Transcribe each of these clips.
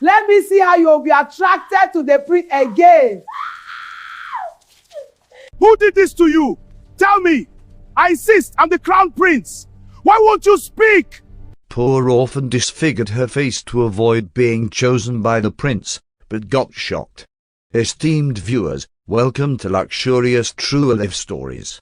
Let me see how you'll be attracted to the prince again. Who did this to you? Tell me. I insist, I'm the crown prince. Why won't you speak? Poor Orphan disfigured her face to avoid being chosen by the prince, but got shocked. Esteemed viewers, welcome to Luxurious True Life Stories.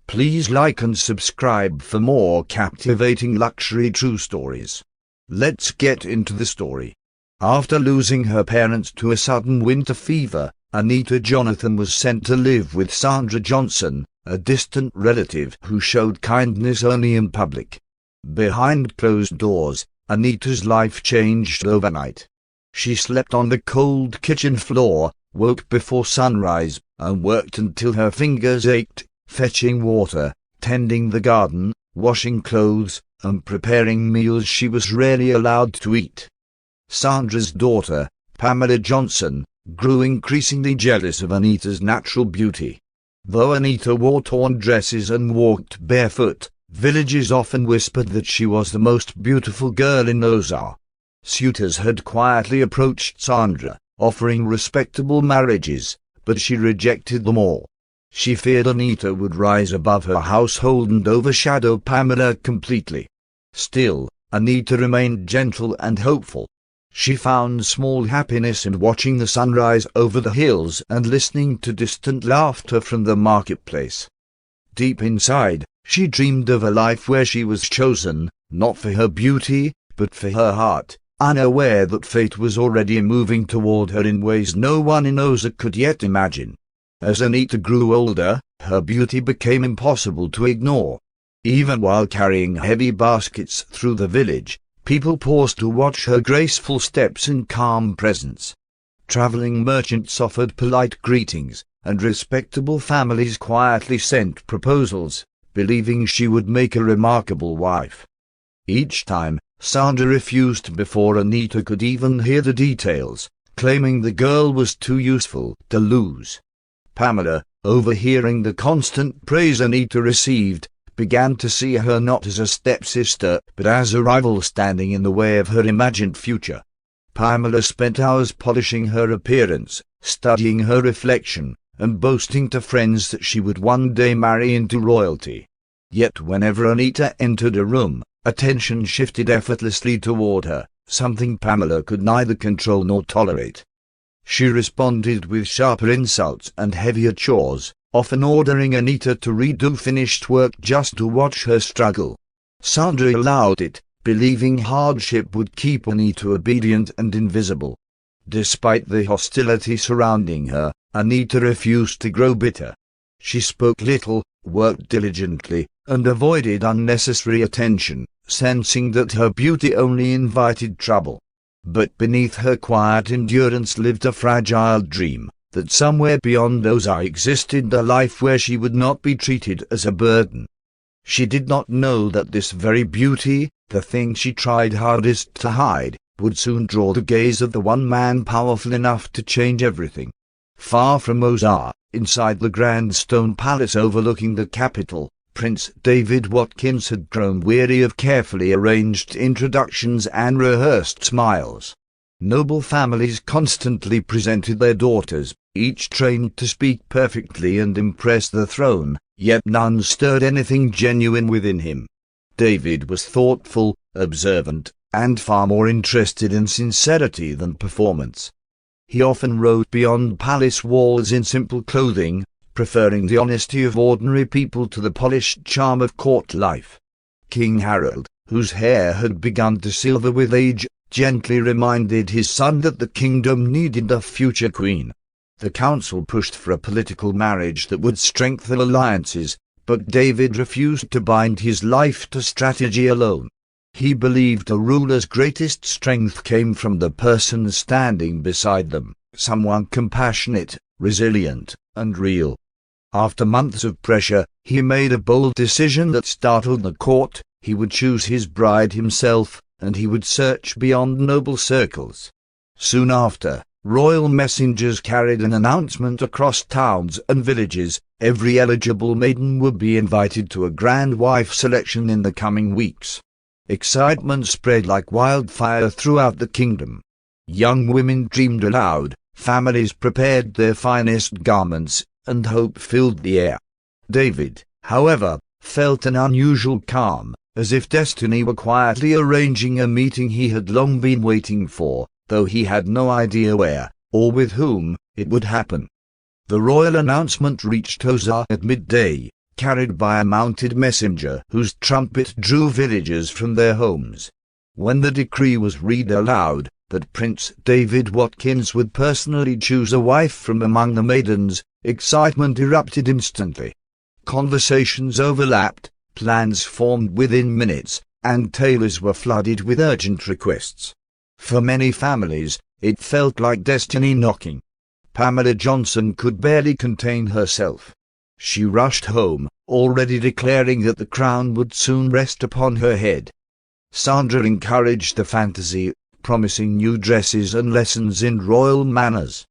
Please like and subscribe for more captivating luxury true stories. Let's get into the story. After losing her parents to a sudden winter fever, Anita Jonathan was sent to live with Sandra Johnson, a distant relative who showed kindness only in public. Behind closed doors, Anita's life changed overnight. She slept on the cold kitchen floor, woke before sunrise, and worked until her fingers ached, fetching water, tending the garden, washing clothes, and preparing meals she was rarely allowed to eat. Sandra's daughter, Pamela Johnson, grew increasingly jealous of Anita's natural beauty. Though Anita wore torn dresses and walked barefoot, villagers often whispered that she was the most beautiful girl in Ozar. Suitors had quietly approached Sandra, offering respectable marriages, but she rejected them all. She feared Anita would rise above her household and overshadow Pamela completely. Still, Anita remained gentle and hopeful. She found small happiness in watching the sunrise over the hills and listening to distant laughter from the marketplace. Deep inside, she dreamed of a life where she was chosen, not for her beauty, but for her heart, unaware that fate was already moving toward her in ways no one in Oza could yet imagine. As Anita grew older, her beauty became impossible to ignore. Even while carrying heavy baskets through the village, people paused to watch her graceful steps and calm presence. Traveling merchants offered polite greetings, and respectable families quietly sent proposals, believing she would make a remarkable wife. Each time, Sandra refused before Anita could even hear the details, claiming the girl was too useful to lose. Pamela, overhearing the constant praise Anita received, began to see her not as a stepsister, but as a rival standing in the way of her imagined future. Pamela spent hours polishing her appearance, studying her reflection, and boasting to friends that she would one day marry into royalty. Yet whenever Anita entered a room, attention shifted effortlessly toward her, something Pamela could neither control nor tolerate. She responded with sharper insults and heavier chores, often ordering Anita to redo finished work just to watch her struggle. Sandra allowed it, believing hardship would keep Anita obedient and invisible. Despite the hostility surrounding her, Anita refused to grow bitter. She spoke little, worked diligently, and avoided unnecessary attention, sensing that her beauty only invited trouble. But beneath her quiet endurance lived a fragile dream, that somewhere beyond those eyes existed a life where she would not be treated as a burden. She did not know that this very beauty, the thing she tried hardest to hide, would soon draw the gaze of the one man powerful enough to change everything. Far from Ozar, inside the grand stone palace overlooking the capital, Prince David Watkins had grown weary of carefully arranged introductions and rehearsed smiles. Noble families constantly presented their daughters, each trained to speak perfectly and impress the throne, yet none stirred anything genuine within him. David was thoughtful, observant, and far more interested in sincerity than performance. He often rode beyond palace walls in simple clothing, preferring the honesty of ordinary people to the polished charm of court life. King Harold, whose hair had begun to silver with age, gently reminded his son that the kingdom needed a future queen. The council pushed for a political marriage that would strengthen alliances, but David refused to bind his life to strategy alone. He believed a ruler's greatest strength came from the person standing beside them, someone compassionate, resilient, and real. After months of pressure, he made a bold decision that startled the court. He would choose his bride himself, and he would search beyond noble circles. Soon after, royal messengers carried an announcement across towns and villages. Every eligible maiden would be invited to a grand wife selection in the coming weeks. Excitement spread like wildfire throughout the kingdom. Young women dreamed aloud, families prepared their finest garments, and hope filled the air. David, however, felt an unusual calm, as if destiny were quietly arranging a meeting he had long been waiting for, though he had no idea where, or with whom, it would happen. The royal announcement reached Ozar at midday, carried by a mounted messenger whose trumpet drew villagers from their homes. When the decree was read aloud, that Prince David Watkins would personally choose a wife from among the maidens, excitement erupted instantly. Conversations overlapped, plans formed within minutes, and tailors were flooded with urgent requests. For many families, it felt like destiny knocking. Pamela Johnson could barely contain herself. She rushed home, already declaring that the crown would soon rest upon her head. Sandra encouraged the fantasy, promising new dresses and lessons in royal manners.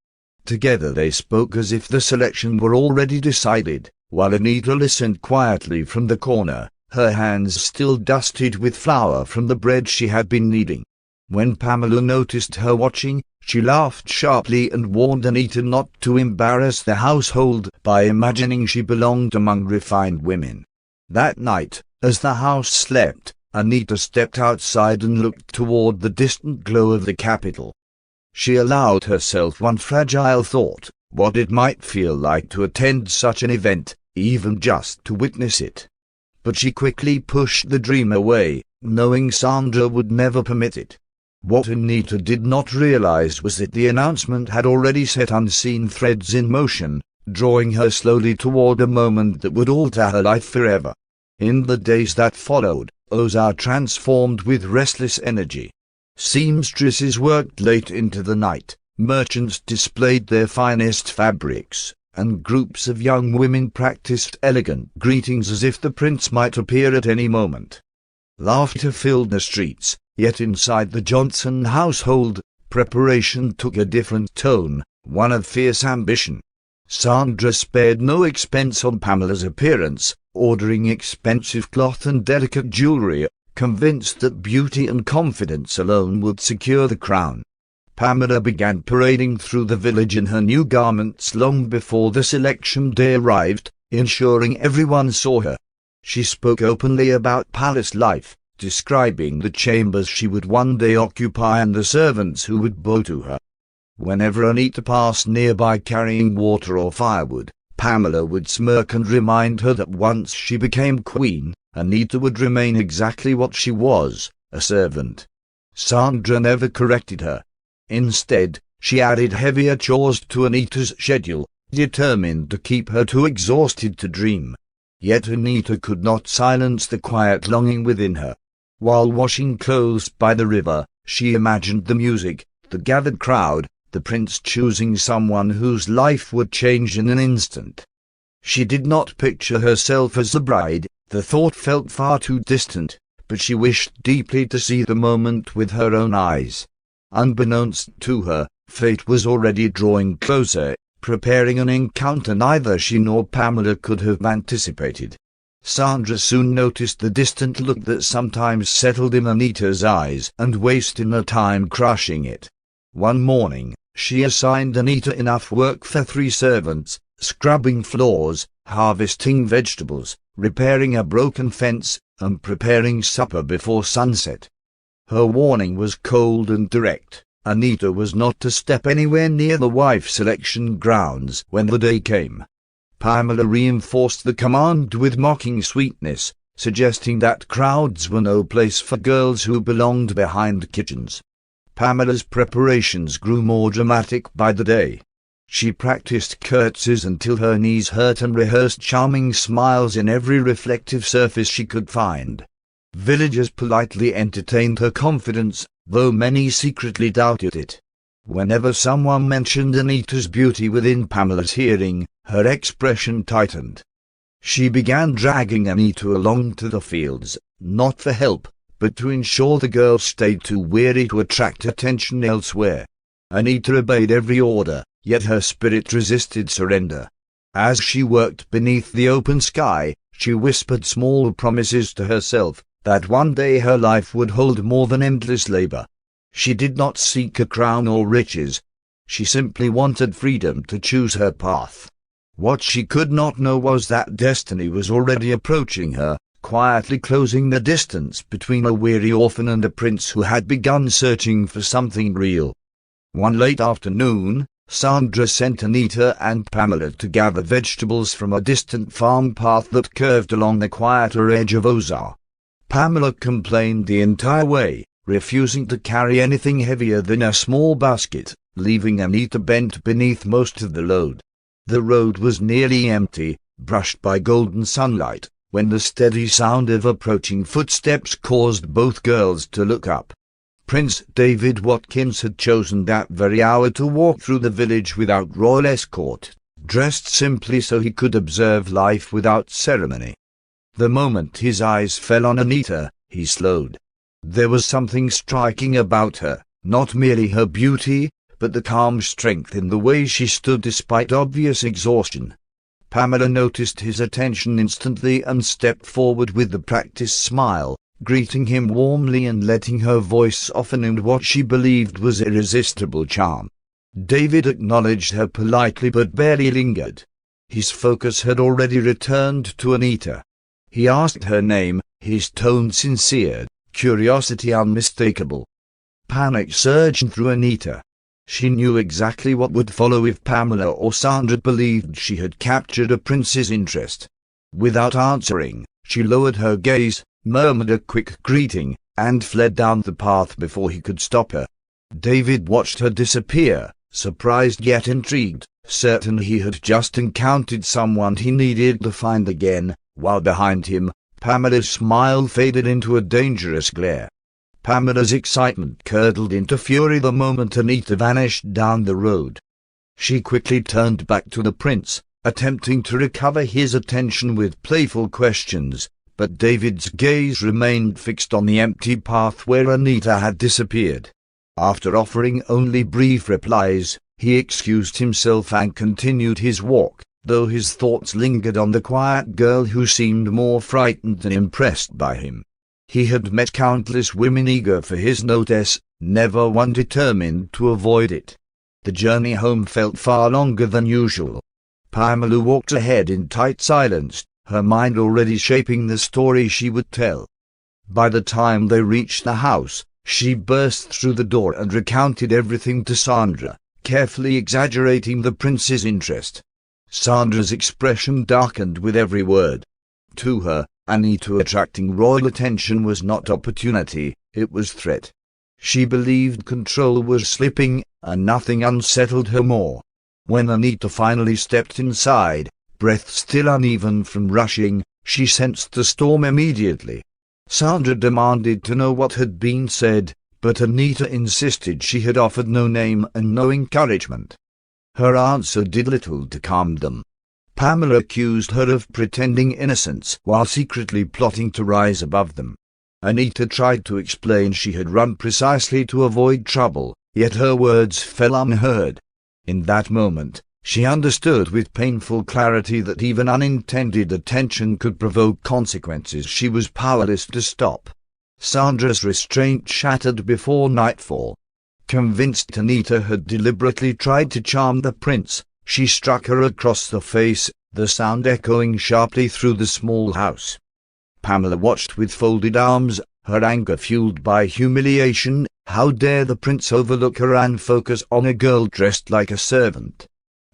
Together they spoke as if the selection were already decided, while Anita listened quietly from the corner, her hands still dusted with flour from the bread she had been kneading. When Pamela noticed her watching, she laughed sharply and warned Anita not to embarrass the household by imagining she belonged among refined women. That night, as the house slept, Anita stepped outside and looked toward the distant glow of the capital. She allowed herself one fragile thought, what it might feel like to attend such an event, even just to witness it. But she quickly pushed the dream away, knowing Sandra would never permit it. What Anita did not realize was that the announcement had already set unseen threads in motion, drawing her slowly toward a moment that would alter her life forever. In the days that followed, Ozar transformed with restless energy. Seamstresses worked late into the night, merchants displayed their finest fabrics, and groups of young women practiced elegant greetings as if the prince might appear at any moment. Laughter filled the streets, yet inside the Johnson household, preparation took a different tone, one of fierce ambition. Sandra spared no expense on Pamela's appearance, ordering expensive cloth and delicate jewelry, convinced that beauty and confidence alone would secure the crown. Pamela began parading through the village in her new garments long before the selection day arrived, ensuring everyone saw her. She spoke openly about palace life, describing the chambers she would one day occupy and the servants who would bow to her. Whenever Anita passed nearby carrying water or firewood, Pamela would smirk and remind her that once she became queen, Anita would remain exactly what she was, a servant. Sandra never corrected her. Instead, she added heavier chores to Anita's schedule, determined to keep her too exhausted to dream. Yet Anita could not silence the quiet longing within her. While washing clothes by the river, she imagined the music, the gathered crowd, the prince choosing someone whose life would change in an instant. She did not picture herself as the bride, the thought felt far too distant, but she wished deeply to see the moment with her own eyes. Unbeknownst to her, fate was already drawing closer, preparing an encounter neither she nor Pamela could have anticipated. Sandra soon noticed the distant look that sometimes settled in Anita's eyes and wasted no time crushing it. One morning, she assigned Anita enough work for 3 servants, scrubbing floors, harvesting vegetables, repairing a broken fence, and preparing supper before sunset. Her warning was cold and direct. Anita was not to step anywhere near the wife selection grounds when the day came. Pamela reinforced the command with mocking sweetness, suggesting that crowds were no place for girls who belonged behind kitchens. Pamela's preparations grew more dramatic by the day. She practiced curtsies until her knees hurt and rehearsed charming smiles in every reflective surface she could find. Villagers politely entertained her confidence, though many secretly doubted it. Whenever someone mentioned Anita's beauty within Pamela's hearing, her expression tightened. She began dragging Anita along to the fields, not for help, but to ensure the girl stayed too weary to attract attention elsewhere. Anita obeyed every order, yet her spirit resisted surrender. As she worked beneath the open sky, she whispered small promises to herself, that one day her life would hold more than endless labor. She did not seek a crown or riches. She simply wanted freedom to choose her path. What she could not know was that destiny was already approaching her, quietly closing the distance between a weary orphan and a prince who had begun searching for something real. One late afternoon, Sandra sent Anita and Pamela to gather vegetables from a distant farm path that curved along the quieter edge of Ozar. Pamela complained the entire way, refusing to carry anything heavier than a small basket, leaving Anita bent beneath most of the load. The road was nearly empty, brushed by golden sunlight, when the steady sound of approaching footsteps caused both girls to look up. Prince David Watkins had chosen that very hour to walk through the village without royal escort, dressed simply so he could observe life without ceremony. The moment his eyes fell on Anita, he slowed. There was something striking about her, not merely her beauty, but the calm strength in the way she stood despite obvious exhaustion. Pamela noticed his attention instantly and stepped forward with a practiced smile, greeting him warmly and letting her voice soften in what she believed was irresistible charm. David acknowledged her politely but barely lingered. His focus had already returned to Anita. He asked her name, his tone sincere, curiosity unmistakable. Panic surged through Anita. She knew exactly what would follow if Pamela or Sandra believed she had captured a prince's interest. Without answering, she lowered her gaze, murmured a quick greeting, and fled down the path before he could stop her. David watched her disappear, surprised yet intrigued, certain he had just encountered someone he needed to find again, while behind him, Pamela's smile faded into a dangerous glare. Pamela's excitement curdled into fury the moment Anita vanished down the road. She quickly turned back to the prince, attempting to recover his attention with playful questions, but David's gaze remained fixed on the empty path where Anita had disappeared. After offering only brief replies, he excused himself and continued his walk, though his thoughts lingered on the quiet girl who seemed more frightened than impressed by him. He had met countless women eager for his notice, never one determined to avoid it. The journey home felt far longer than usual. Pamela walked ahead in tight silence, her mind already shaping the story she would tell. By the time they reached the house, she burst through the door and recounted everything to Sandra, carefully exaggerating the prince's interest. Sandra's expression darkened with every word. To her, Anita attracting royal attention was not opportunity, it was threat. She believed control was slipping, and nothing unsettled her more. When Anita finally stepped inside, breath still uneven from rushing, she sensed the storm immediately. Sandra demanded to know what had been said, but Anita insisted she had offered no name and no encouragement. Her answer did little to calm them. Pamela accused her of pretending innocence while secretly plotting to rise above them. Anita tried to explain she had run precisely to avoid trouble, yet her words fell unheard. In that moment, she understood with painful clarity that even unintended attention could provoke consequences she was powerless to stop. Sandra's restraint shattered before nightfall. Convinced Anita had deliberately tried to charm the prince, she struck her across the face, the sound echoing sharply through the small house. Pamela watched with folded arms, her anger fueled by humiliation. How dare the prince overlook her and focus on a girl dressed like a servant?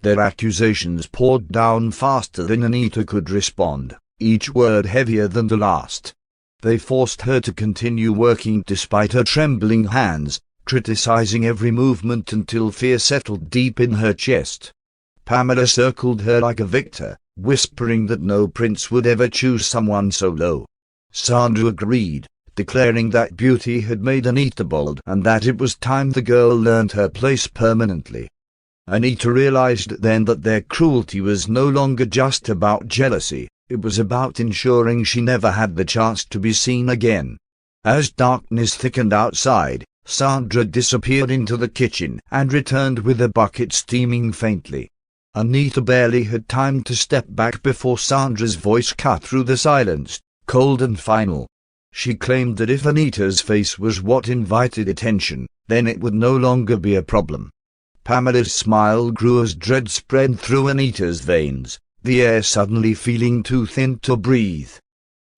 Their accusations poured down faster than Anita could respond, each word heavier than the last. They forced her to continue working despite her trembling hands, criticizing every movement until fear settled deep in her chest. Pamela circled her like a victor, whispering that no prince would ever choose someone so low. Sandra agreed, declaring that beauty had made Anita bold and that it was time the girl learned her place permanently. Anita realized then that their cruelty was no longer just about jealousy, it was about ensuring she never had the chance to be seen again. As darkness thickened outside, Sandra disappeared into the kitchen and returned with a bucket steaming faintly. Anita barely had time to step back before Sandra's voice cut through the silence, cold and final. She claimed that if Anita's face was what invited attention, then it would no longer be a problem. Pamela's smile grew as dread spread through Anita's veins, the air suddenly feeling too thin to breathe.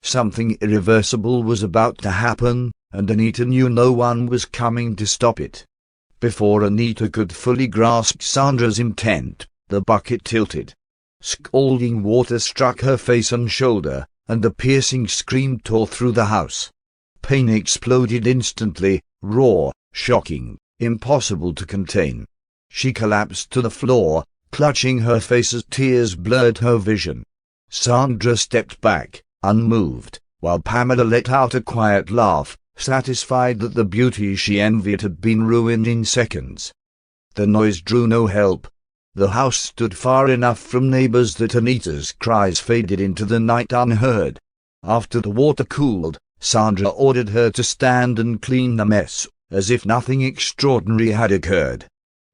Something irreversible was about to happen, and Anita knew no one was coming to stop it. Before Anita could fully grasp Sandra's intent, the bucket tilted. Scalding water struck her face and shoulder, and a piercing scream tore through the house. Pain exploded instantly, raw, shocking, impossible to contain. She collapsed to the floor, clutching her face as tears blurred her vision. Sandra stepped back, unmoved, while Pamela let out a quiet laugh, satisfied that the beauty she envied had been ruined in seconds. The noise drew no help. The house stood far enough from neighbors that Anita's cries faded into the night unheard. After the water cooled, Sandra ordered her to stand and clean the mess, as if nothing extraordinary had occurred.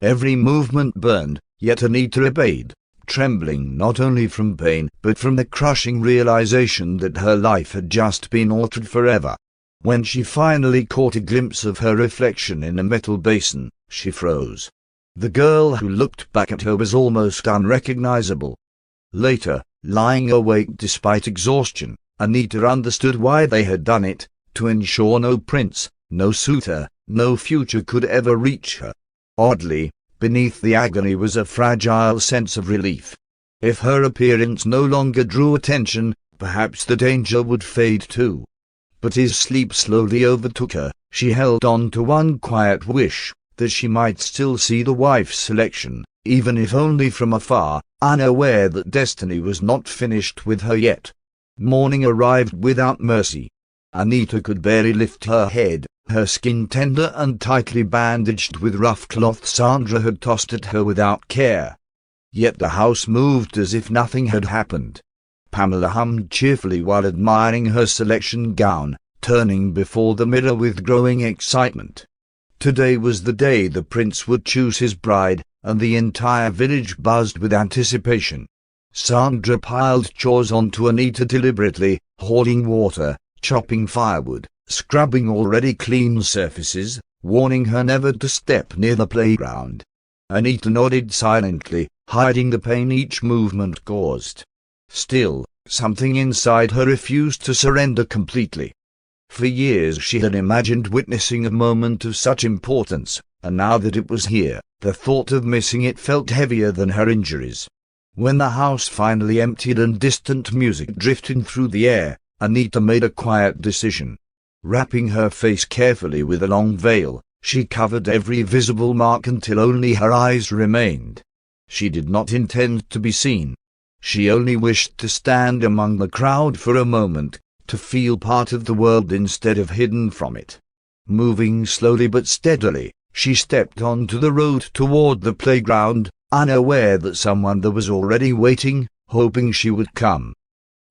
Every movement burned, yet Anita obeyed, trembling not only from pain but from the crushing realization that her life had just been altered forever. When she finally caught a glimpse of her reflection in a metal basin, she froze. The girl who looked back at her was almost unrecognizable. Later, lying awake despite exhaustion, Anita understood why they had done it: to ensure no prince, no suitor, no future could ever reach her. Oddly, beneath the agony was a fragile sense of relief. If her appearance no longer drew attention, perhaps the danger would fade too. But as sleep slowly overtook her, she held on to one quiet wish, that she might still see the wife's selection, even if only from afar, unaware that destiny was not finished with her yet. Morning arrived without mercy. Anita could barely lift her head, her skin tender and tightly bandaged with rough cloth Sandra had tossed at her without care. Yet the house moved as if nothing had happened. Pamela hummed cheerfully while admiring her selection gown, turning before the mirror with growing excitement. Today was the day the prince would choose his bride, and the entire village buzzed with anticipation. Sandra piled chores onto Anita deliberately, hauling water, chopping firewood, scrubbing already clean surfaces, warning her never to step near the playground. Anita nodded silently, hiding the pain each movement caused. Still, something inside her refused to surrender completely. For years she had imagined witnessing a moment of such importance, and now that it was here, the thought of missing it felt heavier than her injuries. When the house finally emptied and distant music drifted through the air, Anita made a quiet decision. Wrapping her face carefully with a long veil, she covered every visible mark until only her eyes remained. She did not intend to be seen. She only wished to stand among the crowd for a moment, to feel part of the world instead of hidden from it. Moving slowly but steadily, she stepped onto the road toward the playground, unaware that someone there was already waiting, hoping she would come.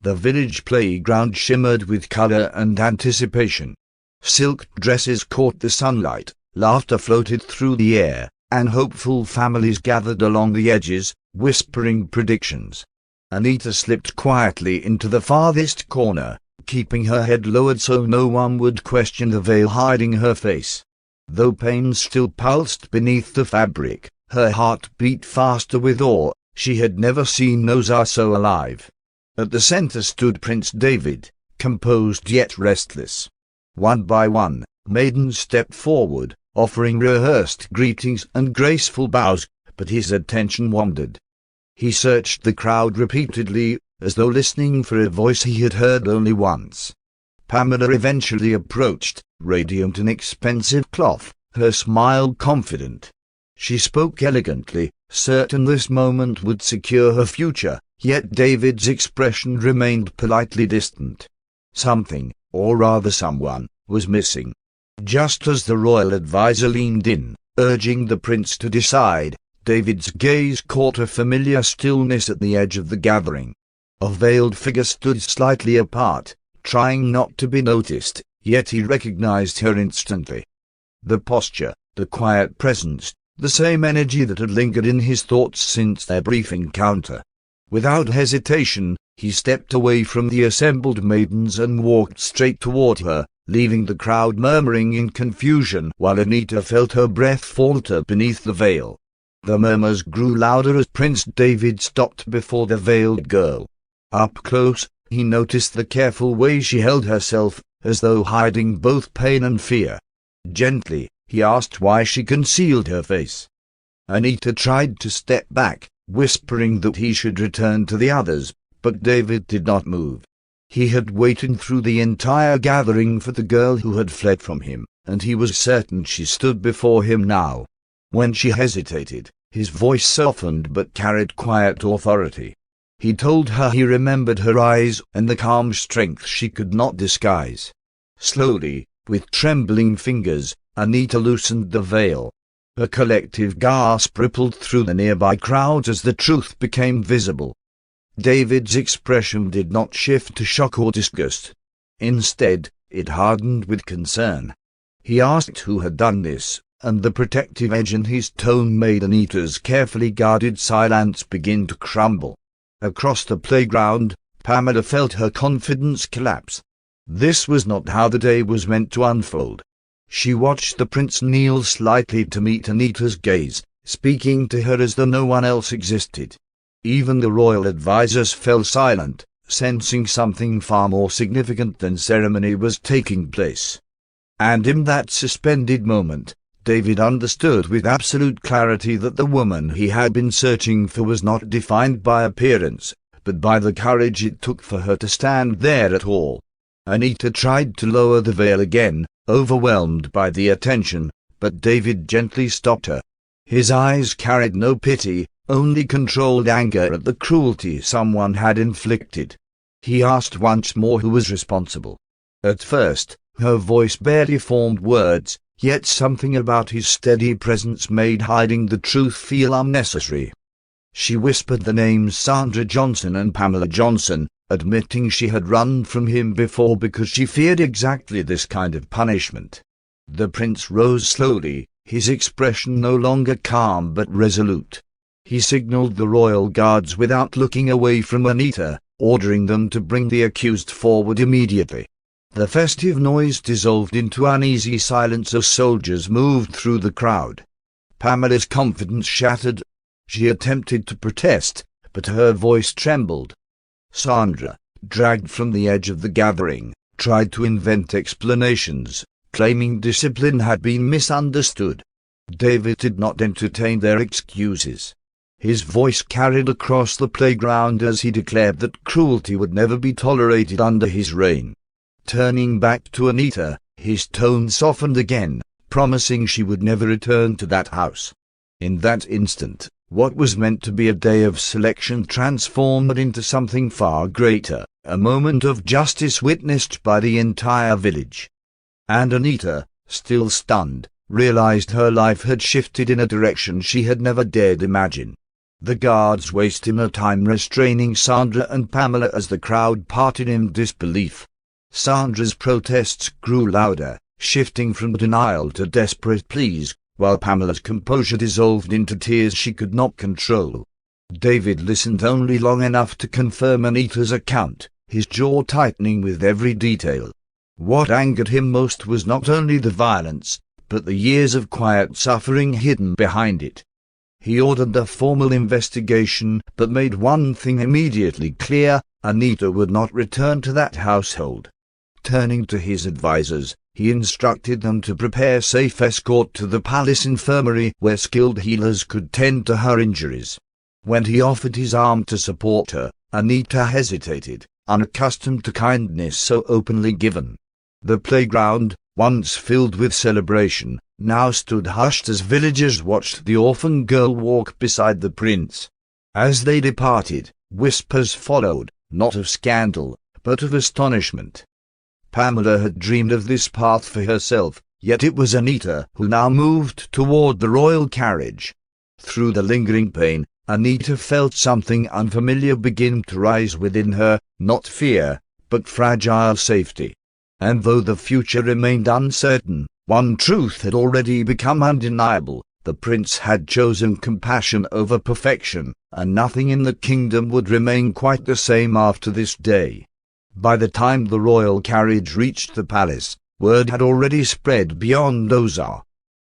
The village playground shimmered with color and anticipation. Silk dresses caught the sunlight, laughter floated through the air, and hopeful families gathered along the edges, whispering predictions. Anita slipped quietly into the farthest corner, keeping her head lowered so no one would question the veil hiding her face. Though pain still pulsed beneath the fabric, her heart beat faster with awe. She had never seen Nozar so alive. At the center stood Prince David, composed yet restless. One by one, maidens stepped forward, offering rehearsed greetings and graceful bows, but his attention wandered. He searched the crowd repeatedly, as though listening for a voice he had heard only once. Pamela eventually approached, radiant in expensive cloth, her smile confident. She spoke elegantly, certain this moment would secure her future, yet David's expression remained politely distant. Something, or rather someone, was missing. Just as the royal advisor leaned in, urging the prince to decide, David's gaze caught a familiar stillness at the edge of the gathering. A veiled figure stood slightly apart, trying not to be noticed, yet he recognized her instantly. The posture, the quiet presence, the same energy that had lingered in his thoughts since their brief encounter. Without hesitation, he stepped away from the assembled maidens and walked straight toward her, leaving the crowd murmuring in confusion while Anita felt her breath falter beneath the veil. The murmurs grew louder as Prince David stopped before the veiled girl. Up close, he noticed the careful way she held herself, as though hiding both pain and fear. Gently, he asked why she concealed her face. Anita tried to step back, whispering that he should return to the others, but David did not move. He had waited through the entire gathering for the girl who had fled from him, and he was certain she stood before him now. When she hesitated, his voice softened but carried quiet authority. He told her he remembered her eyes and the calm strength she could not disguise. Slowly, with trembling fingers, Anita loosened the veil. A collective gasp rippled through the nearby crowd as the truth became visible. David's expression did not shift to shock or disgust. Instead, it hardened with concern. He asked who had done this, and the protective edge in his tone made Anita's carefully guarded silence begin to crumble. Across the playground, Pamela felt her confidence collapse. This was not how the day was meant to unfold. She watched the prince kneel slightly to meet Anita's gaze, speaking to her as though no one else existed. Even the royal advisors fell silent, sensing something far more significant than ceremony was taking place. And in that suspended moment, David understood with absolute clarity that the woman he had been searching for was not defined by appearance, but by the courage it took for her to stand there at all. Anita tried to lower the veil again, overwhelmed by the attention, but David gently stopped her. His eyes carried no pity, only controlled anger at the cruelty someone had inflicted. He asked once more who was responsible. At first, her voice barely formed words, yet something about his steady presence made hiding the truth feel unnecessary. She whispered the names Sandra Johnson and Pamela Johnson, admitting she had run from him before because she feared exactly this kind of punishment. The prince rose slowly, his expression no longer calm but resolute. He signaled the royal guards without looking away from Anita, ordering them to bring the accused forward immediately. The festive noise dissolved into uneasy silence as soldiers moved through the crowd. Pamela's confidence shattered. She attempted to protest, but her voice trembled. Sandra, dragged from the edge of the gathering, tried to invent explanations, claiming discipline had been misunderstood. David did not entertain their excuses. His voice carried across the playground as he declared that cruelty would never be tolerated under his reign. Turning back to Anita, his tone softened again, promising she would never return to that house. In that instant, what was meant to be a day of selection transformed into something far greater, a moment of justice witnessed by the entire village. And Anita, still stunned, realized her life had shifted in a direction she had never dared imagine. The guards wasted no time restraining Sandra and Pamela as the crowd parted in disbelief. Sandra's protests grew louder, shifting from denial to desperate pleas, while Pamela's composure dissolved into tears she could not control. David listened only long enough to confirm Anita's account, his jaw tightening with every detail. What angered him most was not only the violence, but the years of quiet suffering hidden behind it. He ordered a formal investigation, but made one thing immediately clear: Anita would not return to that household. Turning to his advisors, he instructed them to prepare safe escort to the palace infirmary where skilled healers could tend to her injuries. When he offered his arm to support her, Anita hesitated, unaccustomed to kindness so openly given. The playground, once filled with celebration, now stood hushed as villagers watched the orphan girl walk beside the prince. As they departed, whispers followed, not of scandal, but of astonishment. Pamela had dreamed of this path for herself, yet it was Anita who now moved toward the royal carriage. Through the lingering pain, Anita felt something unfamiliar begin to rise within her, not fear, but fragile safety. And though the future remained uncertain, one truth had already become undeniable: The prince had chosen compassion over perfection, and nothing in the kingdom would remain quite the same after this day. By the time the royal carriage reached the palace, word had already spread beyond Ozar.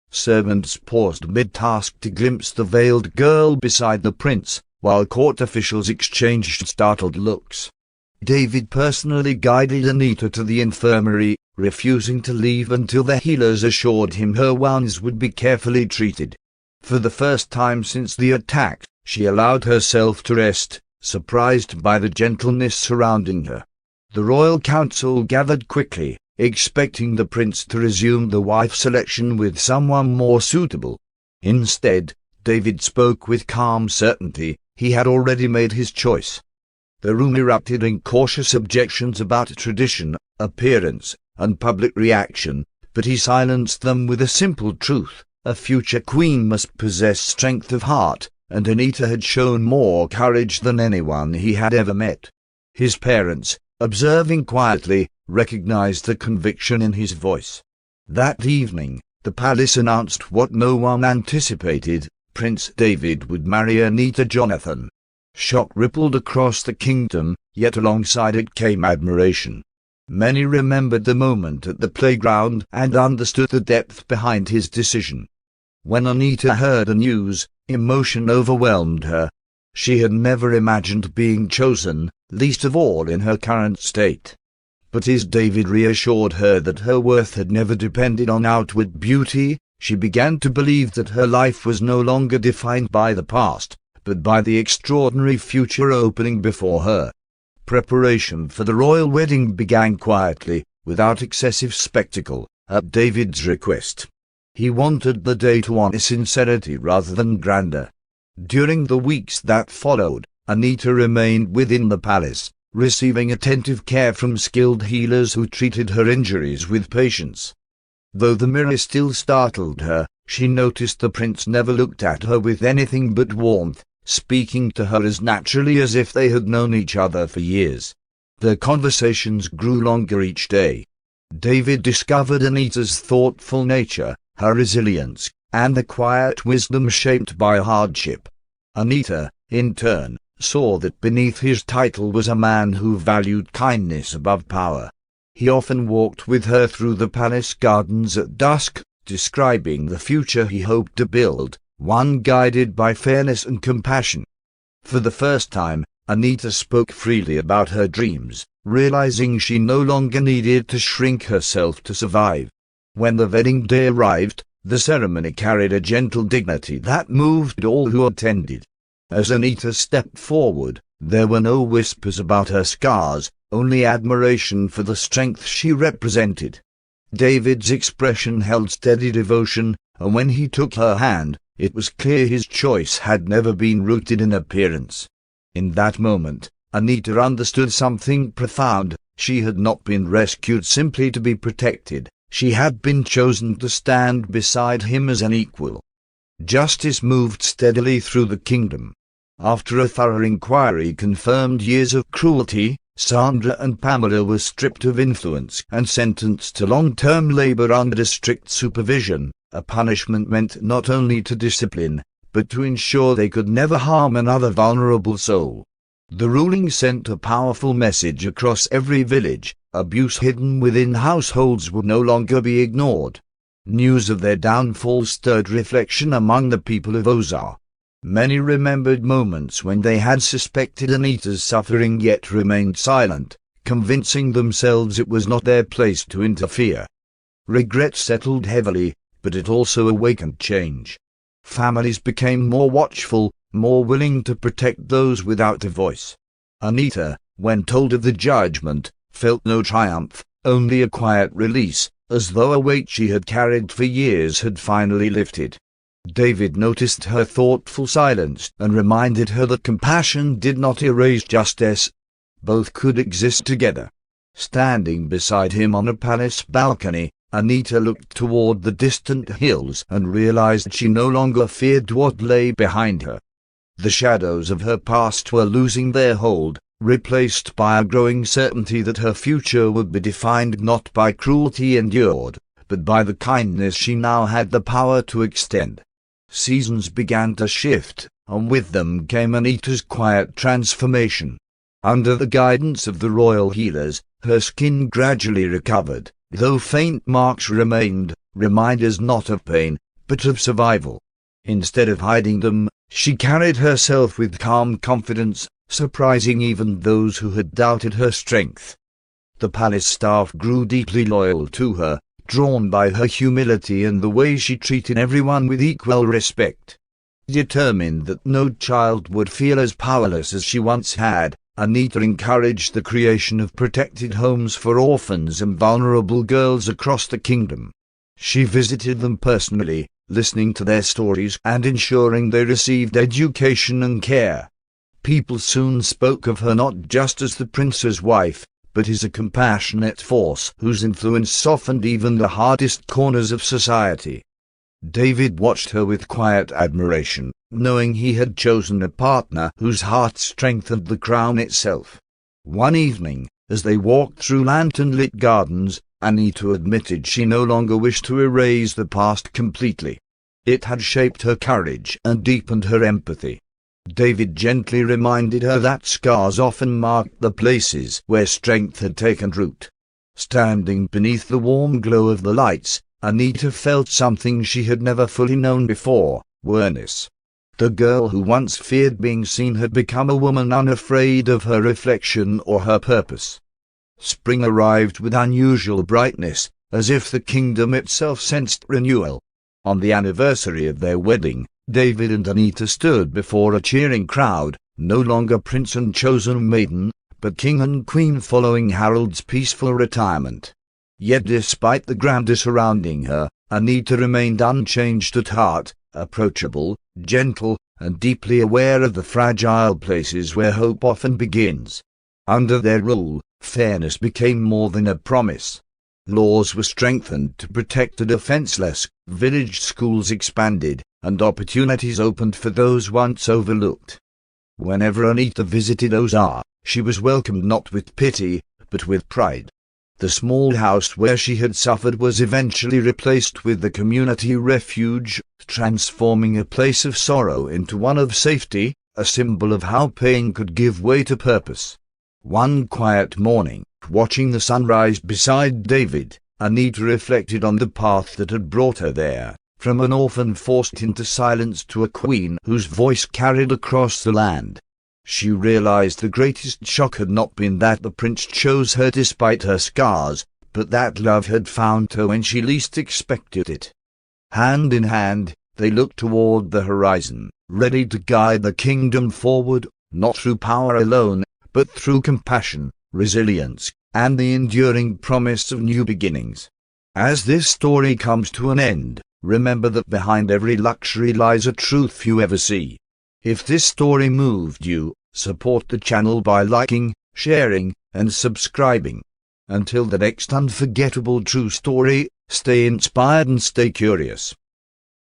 Servants paused mid-task to glimpse the veiled girl beside the prince, while court officials exchanged startled looks. David personally guided Anita to the infirmary, refusing to leave until the healers assured him her wounds would be carefully treated. For the first time since the attack, she allowed herself to rest, surprised by the gentleness surrounding her. The royal council gathered quickly, expecting the prince to resume the wife selection with someone more suitable. Instead, David spoke with calm certainty. He had already made his choice. The room erupted in cautious objections about tradition, appearance, and public reaction, but he silenced them with a simple truth: a future queen must possess strength of heart, and Anita had shown more courage than anyone he had ever met. His parents, observing quietly, recognized the conviction in his voice. That evening, the palace announced what no one anticipated: Prince David would marry Anita Jonathan. Shock rippled across the kingdom, yet alongside it came admiration. Many remembered the moment at the playground and understood the depth behind his decision. When Anita heard the news, emotion overwhelmed her. She had never imagined being chosen, least of all in her current state. But as David reassured her that her worth had never depended on outward beauty, she began to believe that her life was no longer defined by the past, but by the extraordinary future opening before her. Preparation for the royal wedding began quietly, without excessive spectacle, at David's request. He wanted the day to honor sincerity rather than grandeur. During the weeks that followed, Anita remained within the palace, receiving attentive care from skilled healers who treated her injuries with patience. Though the mirror still startled her, she noticed the prince never looked at her with anything but warmth, speaking to her as naturally as if they had known each other for years. Their conversations grew longer each day. David discovered Anita's thoughtful nature, her resilience, and the quiet wisdom shaped by hardship. Anita, in turn, saw that beneath his title was a man who valued kindness above power. He often walked with her through the palace gardens at dusk, describing the future he hoped to build, one guided by fairness and compassion. For the first time, Anita spoke freely about her dreams, realizing she no longer needed to shrink herself to survive. When the wedding day arrived, the ceremony carried a gentle dignity that moved all who attended. As Anita stepped forward, there were no whispers about her scars, only admiration for the strength she represented. David's expression held steady devotion, and when he took her hand, it was clear his choice had never been rooted in appearance. In that moment, Anita understood something profound. She had not been rescued simply to be protected. She had been chosen to stand beside him as an equal. Justice moved steadily through the kingdom. After a thorough inquiry confirmed years of cruelty, Sandra and Pamela were stripped of influence and sentenced to long-term labor under strict supervision, a punishment meant not only to discipline, but to ensure they could never harm another vulnerable soul. The ruling sent a powerful message across every village: abuse hidden within households would no longer be ignored. News of their downfall stirred reflection among the people of Ozar. Many remembered moments when they had suspected Anita's suffering yet remained silent, convincing themselves it was not their place to interfere. Regret settled heavily, but it also awakened change. Families became more watchful, more willing to protect those without a voice. Anita, when told of the judgment, felt no triumph, only a quiet release, as though a weight she had carried for years had finally lifted. David noticed her thoughtful silence and reminded her that compassion did not erase justice. Both could exist together. Standing beside him on a palace balcony, Anita looked toward the distant hills and realized she no longer feared what lay behind her. The shadows of her past were losing their hold, replaced by a growing certainty that her future would be defined not by cruelty endured, but by the kindness she now had the power to extend. Seasons began to shift, and with them came Anita's quiet transformation. Under the guidance of the royal healers, her skin gradually recovered, though faint marks remained, reminders not of pain, but of survival. Instead of hiding them, she carried herself with calm confidence, surprising even those who had doubted her strength. The palace staff grew deeply loyal to her, drawn by her humility and the way she treated everyone with equal respect. Determined that no child would feel as powerless as she once had, Anita encouraged the creation of protected homes for orphans and vulnerable girls across the kingdom. She visited them personally, listening to their stories and ensuring they received education and care. People soon spoke of her not just as the prince's wife, but as a compassionate force whose influence softened even the hardest corners of society. David watched her with quiet admiration, knowing he had chosen a partner whose heart strengthened the crown itself. One evening, as they walked through lantern-lit gardens, Anita admitted she no longer wished to erase the past completely. It had shaped her courage and deepened her empathy. David gently reminded her that scars often marked the places where strength had taken root. Standing beneath the warm glow of the lights, Anita felt something she had never fully known before, awareness. The girl who once feared being seen had become a woman unafraid of her reflection or her purpose. Spring arrived with unusual brightness, as if the kingdom itself sensed renewal. On the anniversary of their wedding, David and Anita stood before a cheering crowd, no longer prince and chosen maiden, but king and queen following Harold's peaceful retirement. Yet despite the grandeur surrounding her, Anita remained unchanged at heart, approachable, gentle, and deeply aware of the fragile places where hope often begins. Under their rule, fairness became more than a promise. Laws were strengthened to protect the defenseless, village schools expanded, and opportunities opened for those once overlooked. Whenever Anita visited Ozar, she was welcomed not with pity, but with pride. The small house where she had suffered was eventually replaced with the community refuge, transforming a place of sorrow into one of safety, a symbol of how pain could give way to purpose. One quiet morning, watching the sunrise beside David, Anita reflected on the path that had brought her there, from an orphan forced into silence to a queen whose voice carried across the land. She realized the greatest shock had not been that the prince chose her despite her scars, but that love had found her when she least expected it. Hand in hand, they looked toward the horizon, ready to guide the kingdom forward, not through power alone, but through compassion, resilience, and the enduring promise of new beginnings. As this story comes to an end, remember that behind every luxury lies a truth few ever see. If this story moved you, support the channel by liking, sharing, and subscribing. Until the next unforgettable true story, stay inspired and stay curious.